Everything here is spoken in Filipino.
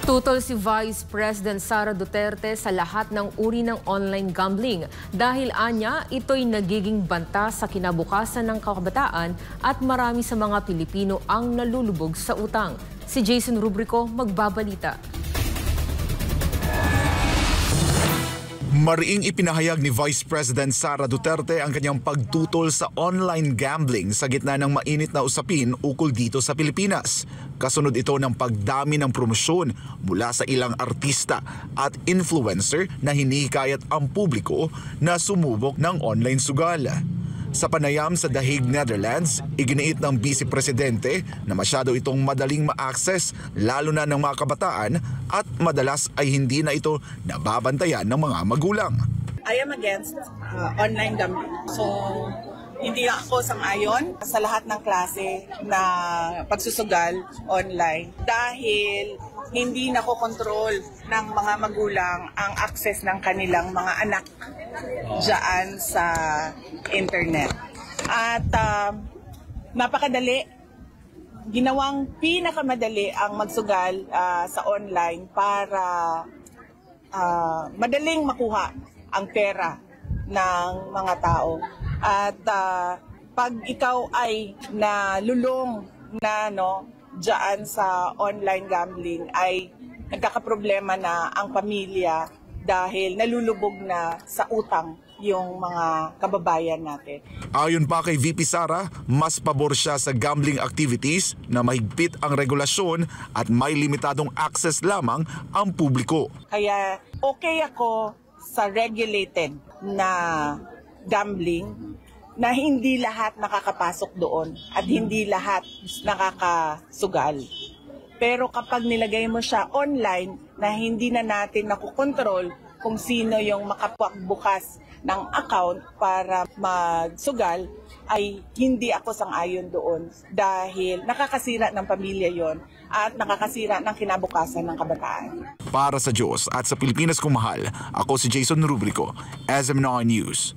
Tutol si Vice President Sara Duterte sa lahat ng uri ng online gambling dahil anya ito'y nagiging banta sa kinabukasan ng kabataan at marami sa mga Pilipino ang nalulubog sa utang. Si Jason Rubrico magbabalita. Mariing ipinahayag ni Vice President Sara Duterte ang kanyang pagtutol sa online gambling sa gitna ng mainit na usapin ukol dito sa Pilipinas. Kasunod ito ng pagdami ng promosyon mula sa ilang artista at influencer na hinihikayat ang publiko na sumubok ng online sugal. Sa panayam sa The Hague, Netherlands, iginiit ng Vice Presidente na masyado itong madaling ma-access lalo na ng mga kabataan at madalas ay hindi na ito nababantayan ng mga magulang. I am against online gambling. So, hindi ako sang-ayon sa lahat ng klase na pagsusugal online dahil hindi nakokontrol ng mga magulang ang access ng kanilang mga anak dyan sa internet. At napakadali, ginawang pinakamadali ang magsugal sa online para madaling makuha ang pera ng mga tao. At pag ikaw ay nalulong na dyan sa online gambling ay nagkakaproblema na ang pamilya dahil nalulubog na sa utang yung mga kababayan natin. Ayon pa kay VP Sara, mas pabor siya sa gambling activities na mahigpit ang regulasyon at may limitadong access lamang ang publiko. Kaya okay ako sa regulated na gambling na hindi lahat nakakapasok doon at hindi lahat nakakasugal. Pero kapag nilagay mo siya online na hindi na natin nakukontrol kung sino yung makapagbukas ng account para magsugal, ay hindi ako sang-ayon doon dahil nakakasira ng pamilya yon at nakakasira ng kinabukasan ng kabataan. Para sa Diyos at sa Pilipinas kong mahal, ako si Jason Rubrico, SM9 News.